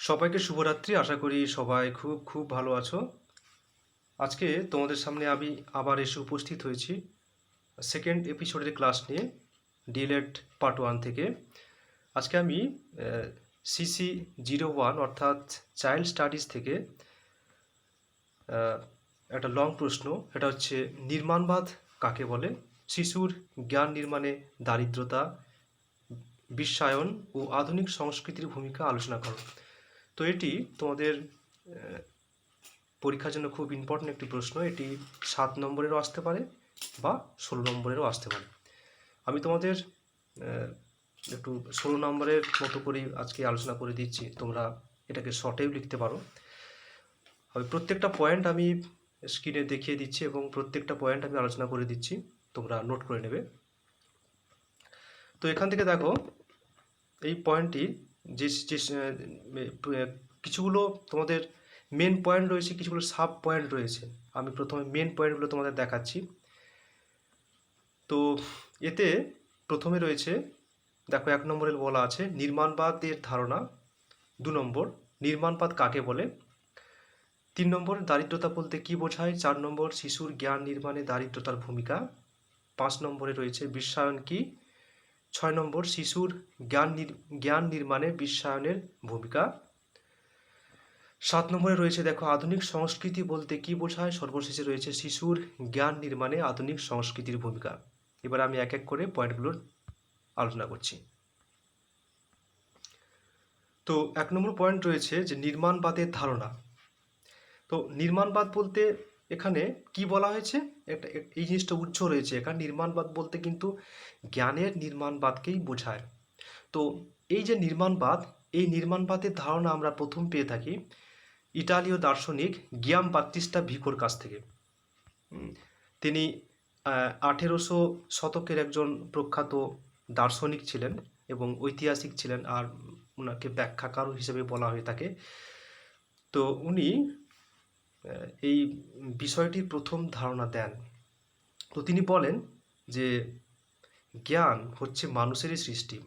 সবাইকে শুভরাত্রি। আশা করি সবাই খুব খুব ভালো আছো। আজকে তোমাদের সামনে আমি আবার এসে উপস্থিত হয়েছি সেকেন্ড এপিসোডের ক্লাস নিয়ে, ডিএলএড পার্ট 1 থেকে। আজকে আমি সিসি 01 অর্থাৎ চাইল্ড স্টাডিজ থেকে একটা লং প্রশ্ন। এটা হচ্ছে, নির্মাণবাদ কাকে বলে? শিশুর জ্ঞান নির্মাণে দারিদ্রতা, বিশ্বায়ন ও আধুনিক সংস্কৃতির ভূমিকা আলোচনা করো। তো এটি তোমাদের পরীক্ষার জন্য খুব ইম্পর্টেন্ট একটি প্রশ্ন। এটি 7 নম্বরেরও আসতে পারে বা 16 নম্বরেরও আসতে পারে। আমি তোমাদের একটু 16 নম্বরের মতো করেই আজকে আলোচনা করে দিচ্ছি। তোমরা এটাকে শর্টেও লিখতে পারো। আমি প্রত্যেকটা পয়েন্ট আমি স্ক্রিনে দেখিয়ে দিচ্ছি এবং প্রত্যেকটা পয়েন্ট আমি আলোচনা করে দিচ্ছি, তোমরা নোট করে নেবে। তো এখান থেকে দেখো, এই পয়েন্টটি যে কিছুগুলো তোমাদের মেন পয়েন্ট রয়েছে, কিছুগুলো সাব পয়েন্ট রয়েছে। আমি প্রথমে মেন পয়েন্টগুলো তোমাদের দেখাচ্ছি। তো এতে প্রথমে রয়েছে, দেখো 1 নম্বরে বলা আছে নির্মাণবাদের ধারণা। 2 নম্বর, নির্মাণবাদ কাকে বলে? 3 নম্বর, দারিদ্রতা বলতে কী বোঝায়? 4 নম্বর, শিশুর জ্ঞান নির্মাণে দারিদ্রতার ভূমিকা। 5 নম্বরে রয়েছে বিশ্বায়ন কি? 6 নম্বর, শিশুর জ্ঞান নির্মাণে বিশ্বায়নের ভূমিকা। 7 নম্বরে রয়েছে দেখো, আধুনিক সংস্কৃতি বলতে কী বোঝায়? সর্বশেষে রয়েছে শিশুর জ্ঞান নির্মাণে আধুনিক সংস্কৃতির ভূমিকা। এবার আমি এক এক করে পয়েন্টগুলোর আলোচনা করছি। তো 1 নম্বর পয়েন্ট রয়েছে যে নির্মাণবাদের ধারণা। তো নির্মাণবাদ বলতে এখানে কি বলা হয়েছে? এই জিনিসটা উজ্জ্ব রয়েছে এখানে। নির্মাণবাদ বলতে কিন্তু জ্ঞানের নির্মাণবাদকেই বোঝায়। তো এই যে নির্মাণবাদ, এই নির্মাণবাদের ধারণা আমরা প্রথম পেয়ে থাকি ইটালীয় দার্শনিক গিয়াম বাত্তিস্তা ভিকোর কাছ থেকে। তিনি 1800 শতকের একজন প্রখ্যাত দার্শনিক ছিলেন এবং ঐতিহাসিক ছিলেন, আর ওনাকে ব্যাখ্যাকারও হিসেবে বলা হয়ে থাকে। তো উনি এই বিষয়টির প্রথম ধারণা দেন। তো তিনি বলেন যে জ্ঞান হচ্ছে মানুষেরই সৃষ্টি।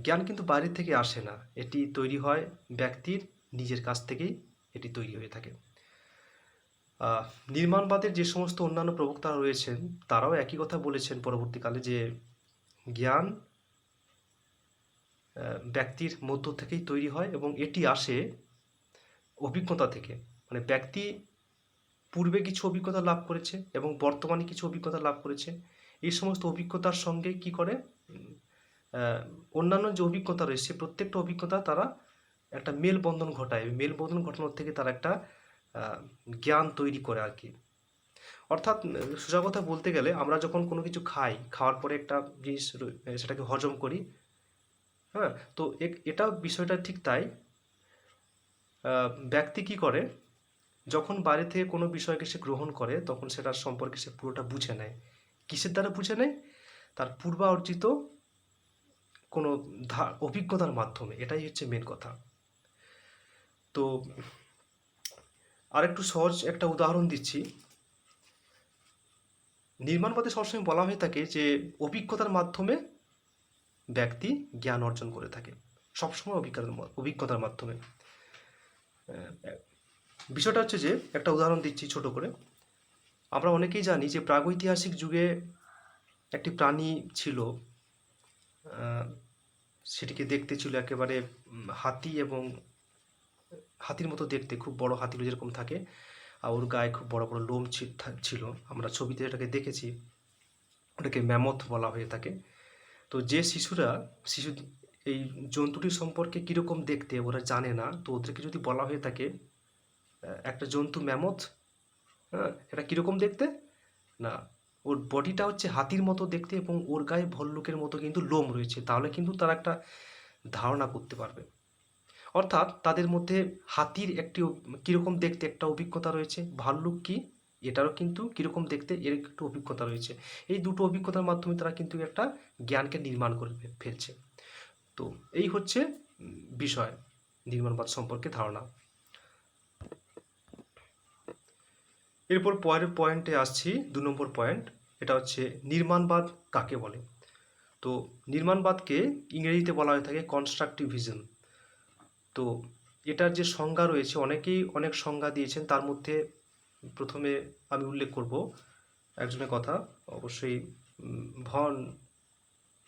জ্ঞান কিন্তু বাইরে থেকে আসে না, এটি তৈরি হয় ব্যক্তির নিজের কাছ থেকেই এটি তৈরি হয়ে থাকে। নির্মাণবাদের যে সমস্ত অন্যান্য প্রবক্তারা রয়েছেন তারাও একই কথা বলেছেন পরবর্তীকালে, যে জ্ঞান ব্যক্তির মধ্য থেকেই তৈরি হয় এবং এটি আসে অভিজ্ঞতা থেকে। মানে ব্যক্তি পূর্বে কিছু অভিজ্ঞতা লাভ করেছে এবং বর্তমানে কিছু অভিজ্ঞতা লাভ করেছে। এই সমস্ত অভিজ্ঞতার সঙ্গে কি করে, অন্যান্য যে অভিজ্ঞতা রয়েছে প্রত্যেকটা অভিজ্ঞতা তারা একটা মেলবন্ধন ঘটায়। মেলবন্ধন ঘটানোর থেকে তারা একটা জ্ঞান তৈরি করে আর কি। অর্থাৎ সোজা কথা বলতে গেলে, আমরা যখন কোনো কিছু খাই, খাওয়ার পরে একটা জিনিস সেটাকে হজম করি, হ্যাঁ, তো এটা বিষয়টা ঠিক তাই। ব্যক্তি কি করে, যখন বাইরে থেকে কোনো বিষয়কে সে গ্রহণ করে তখন সেটার সম্পর্কে সে পুরোটা বুঝে নেয়। কিসের দ্বারা বুঝে নেয়? তার পূর্বার্জিত কোনো অভিজ্ঞতার মাধ্যমে। এটাই হচ্ছে মেন কথা। তো আরেকটু সহজ একটা উদাহরণ দিচ্ছি। নির্মাণবাদে সবসময় বলা হয়ে থাকে যে অভিজ্ঞতার মাধ্যমে ব্যক্তি জ্ঞান অর্জন করে থাকে, সবসময় অভিজ্ঞতার মাধ্যমে। বিষয়টা হচ্ছে যে, একটা উদাহরণ দিচ্ছি ছোট করে। আমরা অনেকেই জানি যে প্রাগৈতিহাসিক যুগে একটি প্রাণী ছিল, সেটিকে দেখতে ছিল একেবারে হাতি, এবং হাতির মতো দেখতে, খুব বড় হাতিগুলো যেরকম থাকে, আর ওর গায়ে খুব বড় বড় লোম ছিল। আমরা ছবিতে এটাকে দেখেছি, ওটাকে ম্যামথ বলা হয়ে থাকে। তো যে শিশু এই জন্তুটির সম্পর্কে কীরকম দেখতে ওরা জানে না, তো ওদেরকে যদি বলা হয়ে থাকে একটা জন্তু ম্যামথ, হ্যাঁ, এটা কীরকম দেখতে না, ওর বডিটা হচ্ছে হাতির মতো দেখতে এবং ওর গায়ে ভল্লুকের মতো কিন্তু লোম রয়েছে, তাহলে কিন্তু তারা একটা ধারণা করতে পারবে। অর্থাৎ তাদের মধ্যে হাতির একটি কীরকম দেখতে একটা অভিজ্ঞতা রয়েছে, ভাল্লুক কি এটারও কিন্তু কীরকম দেখতে এর একটু অভিজ্ঞতা রয়েছে। এই দুটো অভিজ্ঞতার মাধ্যমে তারা কিন্তু একটা জ্ঞানকে নির্মাণ করে ফেলছে। তো এই হচ্ছে বিষয় নির্মাণবাদ সম্পর্কে ধারণা। এরপর পরের পয়েন্টে আসছি, 2 নম্বর পয়েন্ট। এটা হচ্ছে নির্মাণবাদ কাকে বলে? তো নির্মাণবাদকে ইংরেজিতে বলা হয়ে থাকে কনস্ট্রাকটিভিজম। তো এটার যে সংজ্ঞা রয়েছে, অনেকেই অনেক সংজ্ঞা দিয়েছেন, তার মধ্যে প্রথমে আমি উল্লেখ করব একজনের কথা, অবশ্যই ভন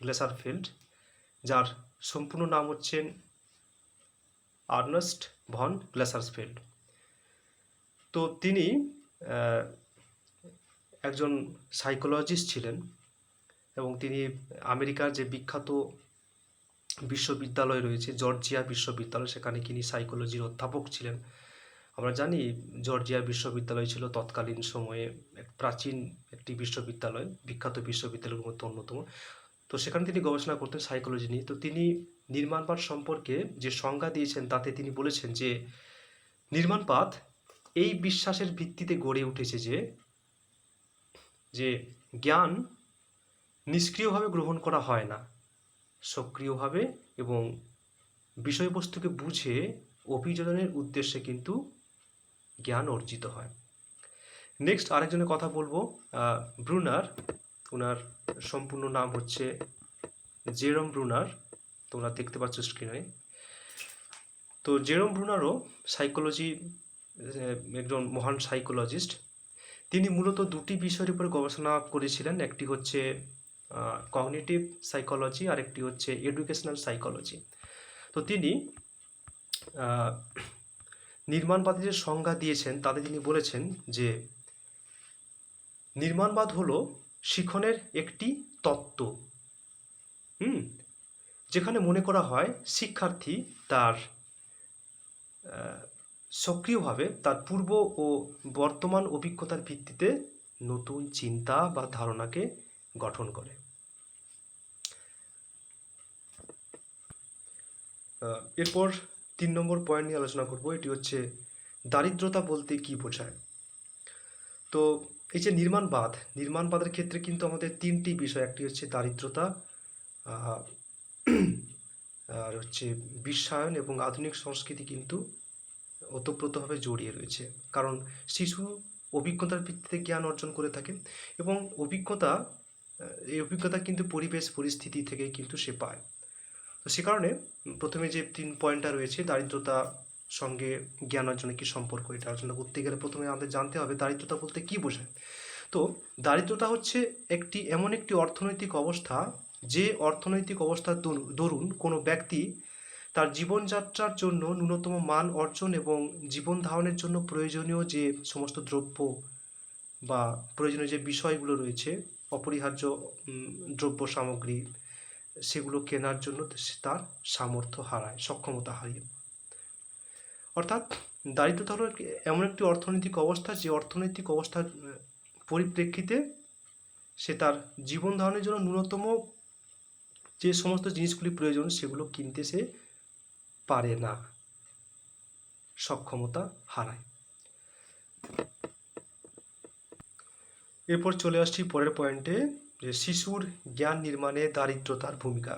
গ্লেসারফিল্ড, যার সম্পূর্ণ নাম হচ্ছেন আর্নেস্ট ভন গ্লেসারফিল্ড। তো তিনি একজন সাইকোলজিস্ট ছিলেন এবং তিনি আমেরিকার যে বিখ্যাত বিশ্ববিদ্যালয় রয়েছে, জর্জিয়া বিশ্ববিদ্যালয়, সেখানে তিনি সাইকোলজির অধ্যাপক ছিলেন। আমরা জানি জর্জিয়া বিশ্ববিদ্যালয় ছিল তৎকালীন সময়ে এক প্রাচীন একটি বিশ্ববিদ্যালয়, বিখ্যাত বিশ্ববিদ্যালয়ের মধ্যে অন্যতম। তো সেখানে তিনি গবেষণা করতেন সাইকোলজি নিয়ে। তো তিনি নির্মাণবাদ সম্পর্কে যে সংজ্ঞা দিয়েছেন তাতে তিনি বলেছেন যে নির্মাণবাদ এই বিশ্বাসের ভিত্তিতে গড়ে উঠেছে যে জ্ঞান নিষ্ক্রিয়ভাবে গ্রহণ করা হয় না, সক্রিয়ভাবে এবং বিষয়বস্তুকে বুঝে অভিযোজনের উদ্দেশ্যে কিন্তু জ্ঞান অর্জিত হয়। নেক্সট আরেকজনের কথা বলবো, ব্রুনার। ওনার সম্পূর্ণ নাম হচ্ছে জেরম ব্রুনার, তোমরা দেখতে পাচ্ছ স্ক্রিনে। তো জেরম ব্রুনারও সাইকোলজি, একজন মহান সাইকোলজিস্ট। তিনি মূলত দুটি বিষয়ের উপরে গবেষণা করেছিলেন, একটি হচ্ছে কগনিটিভ সাইকোলজি আর একটি হচ্ছে এডুকেশনাল সাইকোলজি। তো তিনি নির্মাণবাদের যে সংজ্ঞা দিয়েছেন তাতে তিনি বলেছেন যে নির্মাণবাদ হলো শিখনের একটি তত্ত্ব, যেখানে মনে করা হয় শিক্ষার্থী তার সক্রিয়ভাবে তার পূর্ব ও বর্তমান অভিজ্ঞতার ভিত্তিতে নতুন চিন্তা বা ধারণাকে গঠন করে। এরপর 3 নম্বর পয়েন্ট নিয়ে আলোচনা করব, এটি হচ্ছে দারিদ্রতা বলতে কি বোঝায়। তো এই যে নির্মাণবাদের ক্ষেত্রে কিন্তু আমাদের 3টি বিষয়, একটি হচ্ছে দারিদ্রতা, আর হচ্ছে বিশ্বায়ন এবং আধুনিক সংস্কৃতি কিন্তু ওতপ্রোতভাবে জড়িয়ে রয়েছে। কারণ শিশু অভিজ্ঞতার ভিত্তিতে জ্ঞান অর্জন করে থাকে এবং এই অভিজ্ঞতা কিন্তু পরিবেশ পরিস্থিতি থেকে কিন্তু সে পায়। তো সে কারণে প্রথমে যে 3 পয়েন্টটা রয়েছে, দারিদ্রতা সঙ্গে জ্ঞান অর্জনের কী সম্পর্ক, এটা আলোচনা করতে গেলে প্রথমে আমাদের জানতে হবে দারিদ্রতা বলতে কী বোঝায়। তো দারিদ্রতা হচ্ছে এমন একটি অর্থনৈতিক অবস্থা, যে অর্থনৈতিক অবস্থার দরুন কোনো ব্যক্তি তার জীবনযাত্রার জন্য ন্যূনতম মান অর্জন এবং জীবন ধারণের জন্য প্রয়োজনীয় যে সমস্ত দ্রব্য বা প্রয়োজনীয় যে বিষয়গুলো রয়েছে, অপরিহার্য দ্রব্য সামগ্রী, সেগুলো কেনার জন্য তার সামর্থ্য হারায়, সক্ষমতা হারিয়ে। অর্থাৎ দারিদ্রতা হলো এমন একটি অর্থনৈতিক অবস্থা, যে অর্থনৈতিক অবস্থার পরিপ্রেক্ষিতে সে তার জীবন ধারণের জন্য ন্যূনতম যে সমস্ত জিনিসগুলি প্রয়োজন সেগুলো কিনতে সে পারে না, সক্ষমতা হারায়। এরপর চলে আসছি পরের পয়েন্টে, যে শিশুর জ্ঞান নির্মাণে দারিদ্রতার ভূমিকা।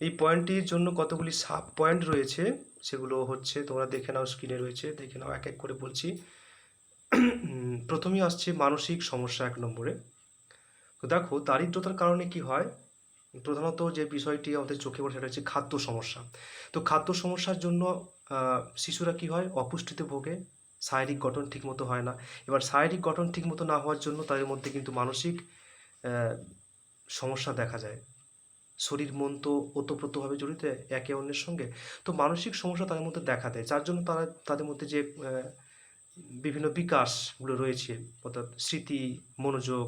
এই পয়েন্টটির জন্য কতগুলি সাব পয়েন্ট রয়েছে, সেগুলো হচ্ছে তোমরা দেখে নাও, স্ক্রিনে রয়েছে, দেখে নাও, এক এক করে বলছি। প্রথমেই আসছে মানসিক সমস্যা 1 নম্বরে। তো দেখো দারিদ্রতার কারণে কি হয়, প্রধানত যে বিষয়টি আমাদের চোখে পড়ে সেটা হচ্ছে খাদ্য সমস্যা। তো খাদ্য সমস্যার জন্য শিশুরা কি হয়, অপুষ্টিতে ভোগে, শারীরিক গঠন ঠিকমতো হয় না। এবার শারীরিক গঠন ঠিকমতো না হওয়ার জন্য তাদের মধ্যে কিন্তু মানসিক সমস্যা দেখা যায়। শরীর মন তো ওতপ্রোতভাবে জড়িত একে অন্যের সঙ্গে, তো মানসিক সমস্যা তাদের মধ্যে দেখা দেয়, যার জন্য তাদের মধ্যে যে বিভিন্ন বিকাশগুলো রয়েছে, অর্থাৎ স্মৃতি, মনোযোগ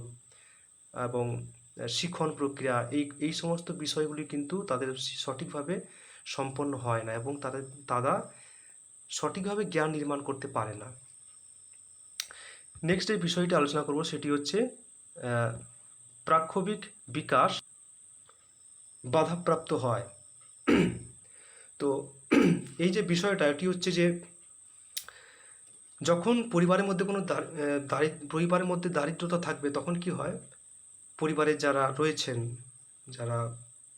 এবং শিখন প্রক্রিয়া, এই সমস্ত বিষয়গুলি কিন্তু তাদের সঠিকভাবে সম্পন্ন হয় না এবং তারা সঠিকভাবে জ্ঞান নির্মাণ করতে পারে না। নেক্সট এই বিষয়টি আলোচনা করব, সেটি হচ্ছে প্রাক্ষবিক বিকাশ বাধাপ্রাপ্ত হয়। তো এই যে বিষয়টা, এটি হচ্ছে যে যখন পরিবারের মধ্যে কোনো পরিবারের মধ্যে দারিদ্রতা থাকবে, তখন কি হয়, পরিবারের যারা রয়েছেন, যারা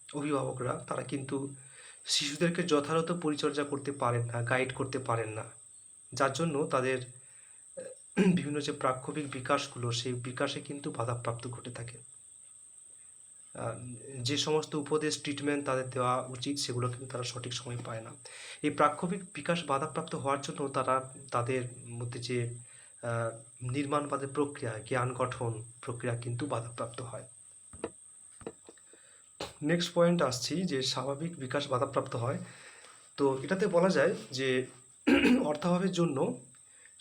অভিভাবকরা, তারা কিন্তু শিশুদেরকে যথাযথ পরিচর্যা করতে পারেন না, গাইড করতে পারেন না, যার জন্য তাদের বিভিন্ন যে প্রাক্ষবিক বিকাশগুলো, সেই বিকাশে কিন্তু বাধাপ্রাপ্ত ঘটে থাকে। আহ, যে সমস্ত উপদেশ ট্রিটমেন্ট তাদের দেওয়া উচিত সেগুলো কিন্তু তারা সঠিক সময় পায় না। এই প্রাক্ষবিক বিকাশ বাধাপ্রাপ্ত হওয়ার জন্য তারা তাদের মধ্যে যে আহ, নির্মাণবাদের প্রক্রিয়া, জ্ঞান গঠন প্রক্রিয়া কিন্তু বাধাপ্রাপ্ত হয়। নেক্সট পয়েন্ট আসছি যে স্বাভাবিক বিকাশ বাধাপ্রাপ্ত হয়। তো এটাতে বলা যায় যে অর্থাভাবের জন্য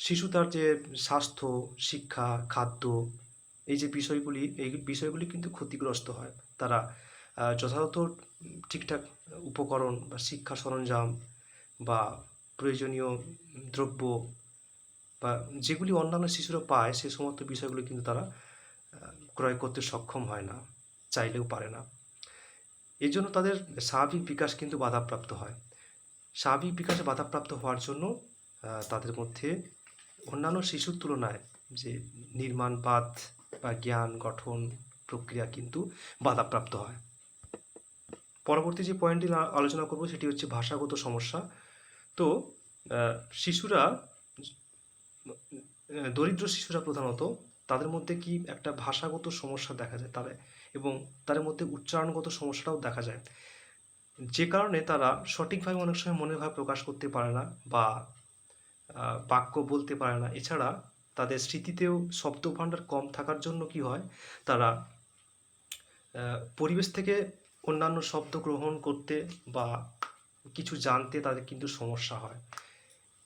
শিশু তার যে স্বাস্থ্য, শিক্ষা, খাদ্য, এই বিষয়গুলি কিন্তু ক্ষতিগ্রস্ত হয়। তারা যথাযথ ঠিকঠাক উপকরণ বা শিক্ষা সরঞ্জাম বা প্রয়োজনীয় দ্রব্য বা যেগুলি অন্যান্য শিশুরা পায় সে সমস্ত বিষয়গুলো কিন্তু তারা ক্রয় করতে সক্ষম হয় না, চাইলেও পারে না। এই জন্য তাদের স্বাভাবিক বিকাশ কিন্তু বাধাপ্রাপ্ত হয়। স্বাভাবিক বিকাশে বাধাপ্রাপ্ত হওয়ার জন্য তাদের মধ্যে অন্যান্য শিশুর তুলনায় যে নির্মাণবাদ বা জ্ঞান গঠন প্রক্রিয়া কিন্তু বাধাপ্রাপ্ত হয়। পরবর্তী যে পয়েন্টটি আলোচনা করব সেটি হচ্ছে ভাষাগত সমস্যা। তো শিশুরা, দরিদ্র শিশুরা প্রধানত তাদের মধ্যে কি একটা ভাষাগত সমস্যা দেখা যায় তাদের, এবং তাদের মধ্যে উচ্চারণগত সমস্যাটাও দেখা যায়, যে কারণে তারা সঠিকভাবে অনেক সময় মনের ভাব প্রকাশ করতে পারে না বা বাক্য বলতে পারে না। এছাড়া তাদের স্মৃতিতেও শব্দভাণ্ডার কম থাকার জন্য কি হয়, তারা পরিবেশ থেকে অন্যান্য শব্দ গ্রহণ করতে বা কিছু জানতে তাদের কিন্তু সমস্যা হয়।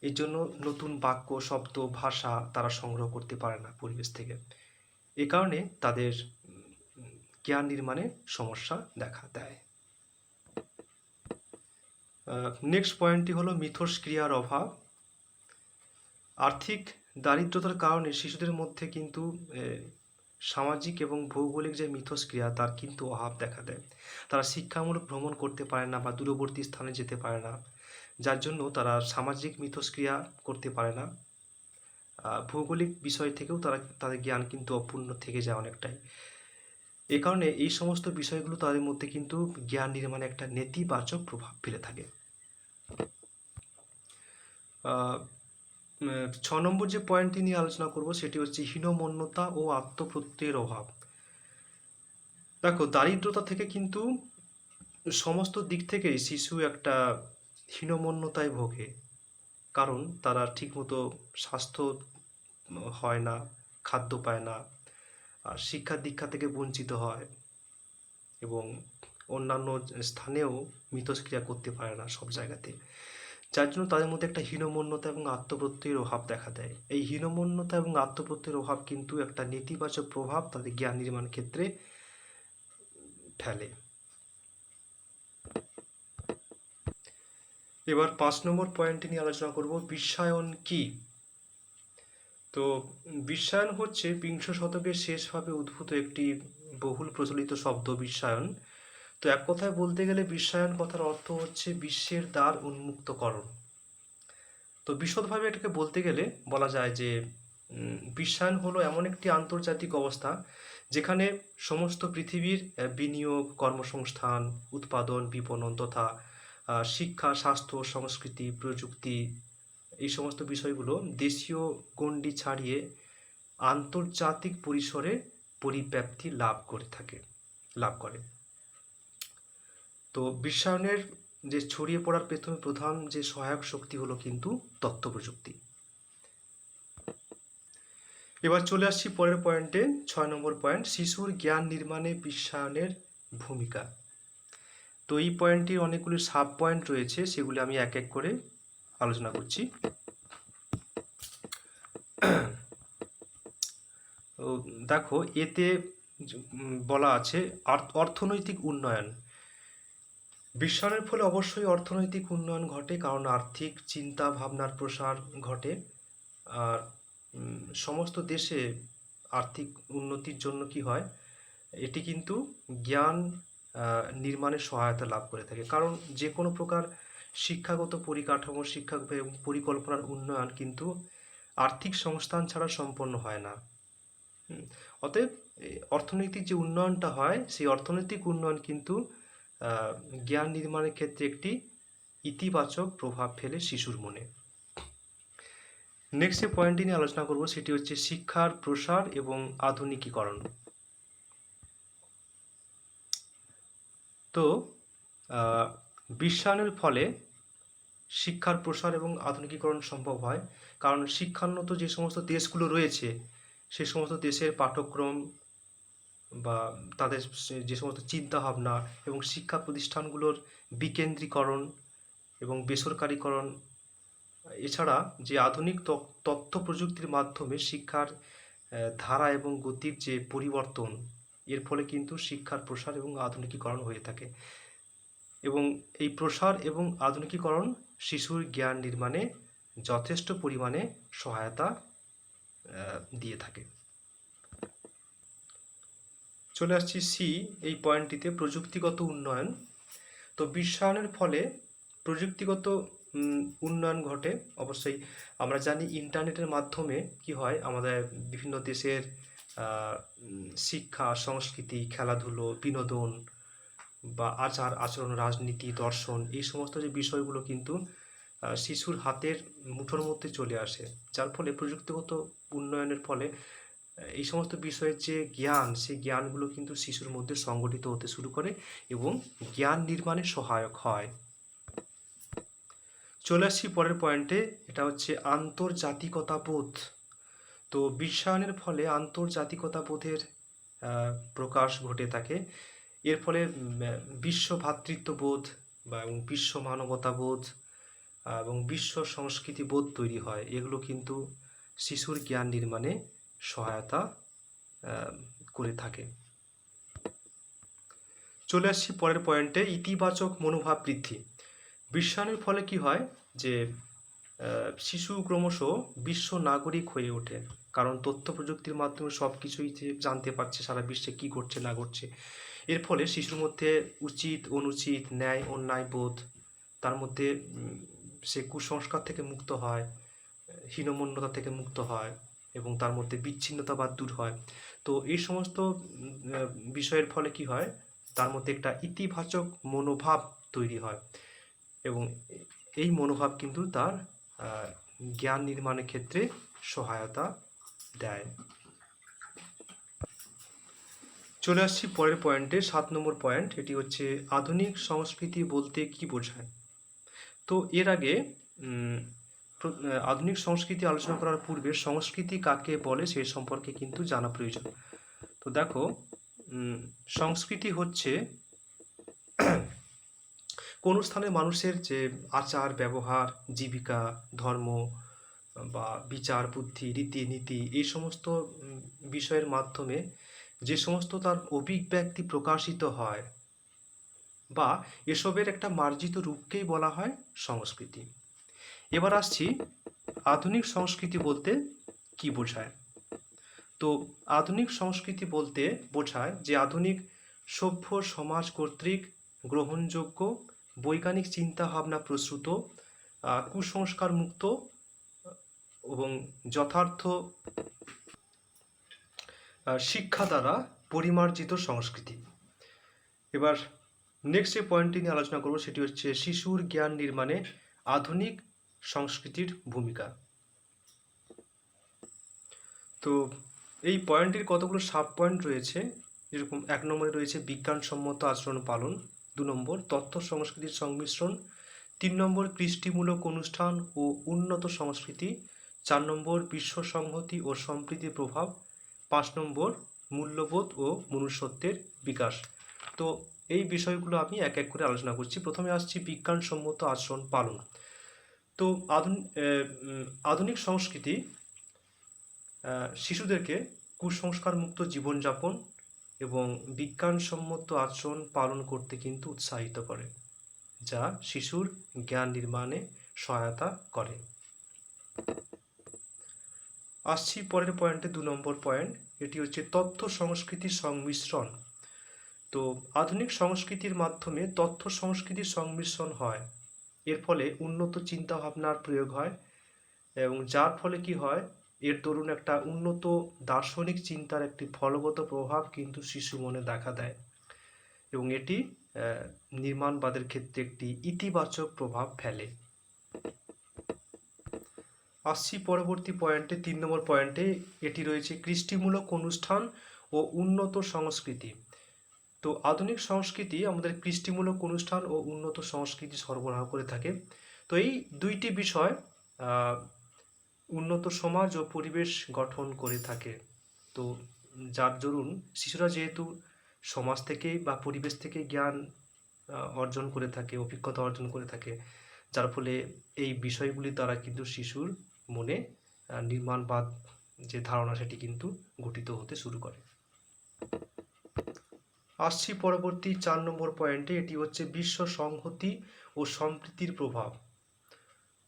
এই জন্য নতুন বাক্য, শব্দ, ভাষা তারা সংগ্রহ করতে পারে না পরিবেশ থেকে। এ কারণে তাদের জ্ঞান নির্মাণে সমস্যা দেখা দেয়। নেক্সট পয়েন্টটি হলো মিথস্ক্রিয়ার অভাব। আর্থিক দারিদ্রতার কারণে শিশুদের মধ্যে কিন্তু সামাজিক এবং ভৌগোলিক যে মিথস্ক্রিয়া তার কিন্তু অভাব দেখা দেয়। তারা শিক্ষামূলক ভ্রমণ করতে পারে না বা দূরবর্তী স্থানে যেতে পারে না, যার জন্য তারা সামাজিক মিথস্ক্রিয়া করতে পারে না। ভৌগোলিক বিষয় থেকেও তারা তাদের জ্ঞান কিন্তু অপূর্ণ থেকে যায় অনেকটাই। এ কারণে এই সমস্ত বিষয়গুলো তাদের মধ্যে কিন্তু জ্ঞান নির্মাণে একটা নেতিবাচক প্রভাব ফেলে থাকে। 6 নম্বর যে পয়েন্টটি নিয়ে আলোচনা করব সেটি হচ্ছে হীনমন্যতা ও আত্মপ্রত্যয়ের অভাব। দেখো, দারিদ্রতা থেকে কিন্তু সমস্ত দিক থেকেই শিশু একটা হীনমন্যতায় ভোগে, কারণ তারা ঠিকমতো স্বাস্থ্য হয় না, খাদ্য পায় না, আর শিক্ষা দীক্ষা থেকে বঞ্চিত হয় এবং অন্যান্য স্থানেও মিথস্ক্রিয়া করতে পারে না সব জায়গাতে, যার জন্য তাদের মধ্যে একটা হীনমন্যতা এবং আত্মপ্রত্যয়ের অভাব দেখা দেয়। এই হীনমন্যতা এবং আত্মপ্রত্যয়ের অভাব কিন্তু একটা নেতিবাচক প্রভাব তাদের জ্ঞান নির্মাণ ক্ষেত্রে ফেলে। এবার 5 নম্বর পয়েন্টটি নিয়ে আলোচনা করব, বিশ্বায়ন কি। তো বিশ্বায়ন হচ্ছে বিংশ শতকের শেষভাবে উদ্ভূত একটি বহুল প্রচলিত শব্দ, বিশ্বায়ন। তো এক কথায় বলতে গেলে বিশ্বায়ন কথার অর্থ হচ্ছে বিশ্বের দ্বার উন্মুক্তকরণ। তো বিশদভাবে এটাকে বলতে গেলে বলা যায় যে বিশ্বায়ন হলো এমন একটি আন্তর্জাতিক অবস্থা যেখানে সমস্ত পৃথিবীর বিনিয়োগ, কর্মসংস্থান, উৎপাদন, বিপণন তথা শিক্ষা, স্বাস্থ্য, সংস্কৃতি, প্রযুক্তি, এই সমস্ত বিষয়গুলো দেশীয় গণ্ডি ছাড়িয়ে আন্তর্জাতিক পরিসরে পরিব্যাপ্তি লাভ করে। তো বিশ্বায়নের যে ছড়িয়ে পড়ার পেছনে প্রধান যে সহায়ক শক্তি হলো কিন্তু তথ্য প্রযুক্তি। এবার চলে আসছি পরের পয়েন্টে, 6 নম্বর পয়েন্ট, শিশুর জ্ঞান নির্মাণে বিশ্বায়নের ভূমিকা। তো এই পয়েন্টটির অনেকগুলি সাব পয়েন্ট রয়েছে, সেগুলি আমি এক এক করে আলোচনা করছি। তো দেখো, এতে বলা আছে অর্থনৈতিক উন্নয়ন। বিশ্বায়নের ফলে অবশ্যই অর্থনৈতিক উন্নয়ন ঘটে, কারণ আর্থিক চিন্তা ভাবনার প্রসার ঘটে। আর সমস্ত দেশে আর্থিক উন্নতির জন্য কি হয়, এটি কিন্তু জ্ঞান নির্মাণের সহায়তা লাভ করে থাকে, কারণ যে কোনো প্রকার শিক্ষাগত পরিকাঠামো, শিক্ষা এবং পরিকল্পনার উন্নয়ন কিন্তু আর্থিক সংস্থান ছাড়া সম্পন্ন হয় না। অতএব অর্থনৈতিক যে উন্নয়নটা হয় সেই অর্থনৈতিক উন্নয়ন কিন্তু জ্ঞান নির্মাণের ক্ষেত্রে একটি ইতিবাচক প্রভাব ফেলে শিশুর মনে। নেক্সট যে পয়েন্টটি নিয়ে আলোচনা করব সেটি হচ্ছে শিক্ষার প্রসার এবং আধুনিকীকরণ। তো বিশ্বায়নের ফলে শিক্ষার প্রসার এবং আধুনিকীকরণ সম্ভব হয়, কারণ শিক্ষান্বিত যে সমস্ত দেশগুলো রয়েছে সে সমস্ত দেশের পাঠ্যক্রম বা তাদের যে সমস্ত চিন্তাভাবনা এবং শিক্ষা প্রতিষ্ঠানগুলোর বিকেন্দ্রীকরণ এবং বেসরকারীকরণ, এছাড়া যে আধুনিক তথ্য প্রযুক্তির মাধ্যমে শিক্ষার ধারা এবং গতির যে পরিবর্তন, এর ফলে কিন্তু শিক্ষার প্রসার এবং আধুনিকীকরণ হয়ে থাকে। এবং এই প্রসার এবং আধুনিকীকরণ শিশুর জ্ঞান নির্মাণে যথেষ্ট পরিমাণে সহায়তা দিয়ে থাকে। চলে আসছি সি এই পয়েন্টটিতে, প্রযুক্তিগত উন্নয়ন। তো বিশ্বায়নের ফলে প্রযুক্তিগত উন্নয়ন ঘটে। অবশ্যই আমরা জানি ইন্টারনেটের মাধ্যমে কি হয়, আমাদের বিভিন্ন দেশের শিক্ষা, সংস্কৃতি, খেলাধুলো, বিনোদন বা আচার আচরণ, রাজনীতি, দর্শন, এই সমস্ত যে বিষয়গুলো কিন্তু শিশুর হাতের মুঠোর মধ্যে চলে আসে, যার ফলে প্রযুক্তিগত উন্নয়নের ফলে এই সমস্ত বিষয়ের যে জ্ঞান, সেই জ্ঞানগুলো কিন্তু শিশুর মধ্যে সংগঠিত হতে শুরু করে এবং জ্ঞান নির্মাণে সহায়ক হয়। চলে আসছি পরের পয়েন্টে, এটা হচ্ছে আন্তর্জাতিকতা বোধ। তো বিশ্বায়নের ফলে আন্তর্জাতিকতা বোধের প্রকাশ ঘটে থাকে। এর ফলে বিশ্ব ভ্রাতৃত্ববোধ বা বিশ্ব মানবতাবোধ এবং বিশ্ব সংস্কৃতি বোধ তৈরি হয়। এগুলো কিন্তু শিশুর জ্ঞান নির্মাণে সহায়তা করে থাকে। চলে আসছি পরের পয়েন্টে, ইতিবাচক মনোভাব বৃদ্ধি। বিশ্বায়নের ফলে কি হয় যে শিশু ক্রমশ বিশ্ব নাগরিক হয়ে ওঠে, কারণ তথ্য প্রযুক্তির মাধ্যমে সব কিছুই যে জানতে পারছে সারা বিশ্বে কী ঘটছে না ঘটছে। এর ফলে শিশুর মধ্যে উচিত অনুচিত, ন্যায় অন্যায় বোধ, তার মধ্যে সে কুসংস্কার থেকে মুক্ত হয়, হীনমন্যতা থেকে মুক্ত হয় এবং তার মধ্যে বিচ্ছিন্নতাবাদ দূর হয়। তো এই সমস্ত বিষয়ের ফলে কি হয়, তার মধ্যে একটা ইতিবাচক মনোভাব তৈরি হয় এবং এই মনোভাব কিন্তু তার জ্ঞান নির্মাণের ক্ষেত্রে সহায়তা দেয়। চলে আসছি পরের পয়েন্টে, 7 নম্বর পয়েন্ট। এটি হচ্ছে আধুনিক সংস্কৃতি বলতে কি বোঝায়। তো এর আগে আধুনিক সংস্কৃতি আলোচনা করার পূর্বে সংস্কৃতি কাকে বলে সে সম্পর্কে কিন্তু জানা প্রয়োজন। তো দেখো, সংস্কৃতি হচ্ছে কোন স্থানের মানুষের যে আচার ব্যবহার, জীবিকা, ধর্ম বা বিচার বুদ্ধি, রীতিনীতি, এই সমস্ত বিষয়ের মাধ্যমে যে সমস্ত তার অভিব্যক্তি প্রকাশিত হয় বা এসবের একটা মার্জিত রূপকেই বলা হয় সংস্কৃতি। এবার আসছি আধুনিক সংস্কৃতি বলতে কি বোঝায়। তো আধুনিক সংস্কৃতি বলতে বোঝায় যে আধুনিক সভ্য সমাজ কর্তৃক গ্রহণযোগ্য বৈজ্ঞানিক চিন্তাভাবনা প্রসূত, কুসংস্কার মুক্ত এবং যথার্থ শিক্ষা দ্বারা পরিমার্জিত সংস্কৃতি। এবার নেক্সট যে পয়েন্টটি নিয়ে আলোচনা করব সেটি হচ্ছে শিশুর জ্ঞান নির্মাণে আধুনিক সংস্কৃতির ভূমিকা। তো এই পয়েন্টটির কতগুলো সাব পয়েন্ট রয়েছে, যেরকম 1 নম্বরে রয়েছে বিজ্ঞানসম্মত আচরণ পালন, 2 নম্বর তথ্য সংস্কৃতির সংমিশ্রণ, 3 নম্বর কৃষ্টিমূলক অনুষ্ঠান ও উন্নত সংস্কৃতি, 4 নম্বর বিশ্ব সংহতি ও সম্প্রীতির প্রভাব, 5 নম্বর মূল্যবোধ ও মনুষ্যত্বের বিকাশ। তো এই বিষয়গুলো আমি এক এক করে আলোচনা করছি। প্রথমে আসছি বিজ্ঞানসম্মত আচরণ পালন। তো আধুনিক সংস্কৃতি শিশুদেরকে কুসংস্কার মুক্ত জীবনযাপন এবং বিজ্ঞানসম্মত আচরণ পালন করতে কিন্তু উৎসাহিত করে, যা শিশুর জ্ঞান নির্মাণে সহায়তা করে। আসছি পরের পয়েন্টে, 2 নম্বর পয়েন্ট। এটি হচ্ছে তথ্য সংস্কৃতির সংমিশ্রণ। তো আধুনিক সংস্কৃতির মাধ্যমে তথ্য সংস্কৃতির সংমিশ্রণ হয়, এর ফলে উন্নত চিন্তাভাবনার প্রয়োগ হয় এবং যার ফলে কি হয়, এর দরুন একটা উন্নত দার্শনিক চিন্তার একটি ফলগত প্রভাব কিন্তু শিশু মনে দেখা দেয় এবং এটি নির্মাণবাদের ক্ষেত্রে একটি ইতিবাচক প্রভাব ফেলে। আসছি পরবর্তী পয়েন্টে, 3 নম্বর পয়েন্টে। এটি রয়েছে কৃষ্টিমূলক অনুষ্ঠান ও উন্নত সংস্কৃতি। তো আধুনিক সংস্কৃতি আমাদের কৃষ্টিমূলক অনুষ্ঠান ও উন্নত সংস্কৃতি সরবরাহ করে থাকে। তো এই দুইটি বিষয় আহ, উন্নত সমাজ ও পরিবেশ গঠন করে থাকে। তো যার দরুন শিশুরা যেহেতু সমাজ থেকেই বা পরিবেশ থেকে জ্ঞান অর্জন করে থাকে, অভিজ্ঞতা অর্জন করে থাকে, যার ফলে এই বিষয়গুলির দ্বারা কিন্তু শিশুর মনে নির্মাণবাদ যে ধারণা সেটি কিন্তু গঠিত হতে শুরু করে। আসছি পরবর্তী 4 নম্বর পয়েন্টে, এটি হচ্ছে বিশ্ব সংহতি ও সম্প্রীতির প্রভাব।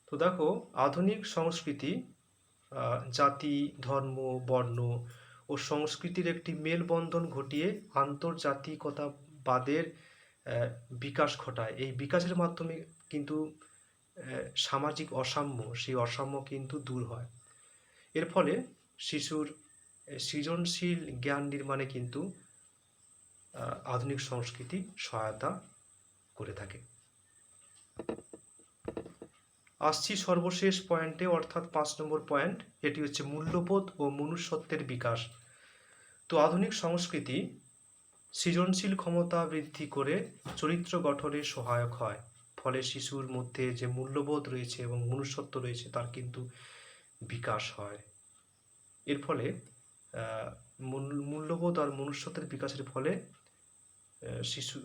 তো দেখো, আধুনিক সংস্কৃতি জাতি, ধর্ম, বর্ণ ও সংস্কৃতির একটি মেলবন্ধন ঘটিয়ে আন্তর্জাতিকতাবাদের বিকাশ ঘটায়। এই বিকাশের মাধ্যমে কিন্তু সামাজিক অসাম্য, সেই অসাম্য কিন্তু দূর হয়। এর ফলে শিশুর সৃজনশীল জ্ঞান নির্মাণে কিন্তু আধুনিক সংস্কৃতি সহায়তা করে থাকে। আসছি সর্বশেষ পয়েন্টে, অর্থাৎ 5 নম্বর পয়েন্ট, এটি হচ্ছে মূল্যবোধ ও মনুষ্যত্বের বিকাশ। তো আধুনিক সংস্কৃতি সৃজনশীল ক্ষমতা বৃদ্ধি করে চরিত্র গঠনে সহায়ক হয়। ফলে শিশুর মধ্যে যে মূল্যবোধ রয়েছে এবং মনুষ্যত্ব রয়েছে তার কিন্তু বিকাশ হয়। এর ফলে মূল্যবোধ আর মনুষ্যত্বের বিকাশের ফলে শিশু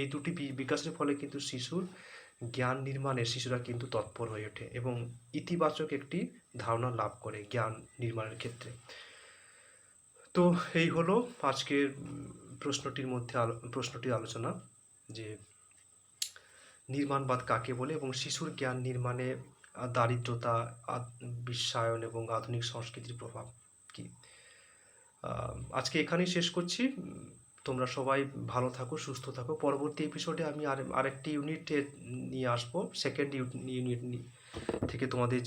এই দুটি বিকাশের ফলে কিন্তু শিশুর জ্ঞান নির্মাণে শিশুরা কিন্তু তৎপর হয়ে ওঠে এবং ইতিবাচক একটি ধারণা লাভ করে জ্ঞান নির্মাণের ক্ষেত্রে। তো এই হলো আজকের প্রশ্নটির আলোচনা, যে নির্মাণবাদ কাকে বলে এবং শিশুর জ্ঞান নির্মাণে দারিদ্রতা, বিশ্বায়ন এবং আধুনিক সংস্কৃতির প্রভাব কি। আজকে এখানেই শেষ করছি। তোমরা সবাই ভালো থাকো, সুস্থ থাকো। পরবর্তী এপিসোডে আমি আরেকটি ইউনিটে নিয়ে আসবো। সেকেন্ড ইউনিট থেকে তোমাদের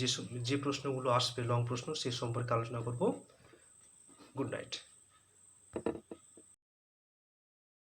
যে প্রশ্নগুলো আসবে, লং প্রশ্ন, সে সম্পর্কে আলোচনা করব। Good night.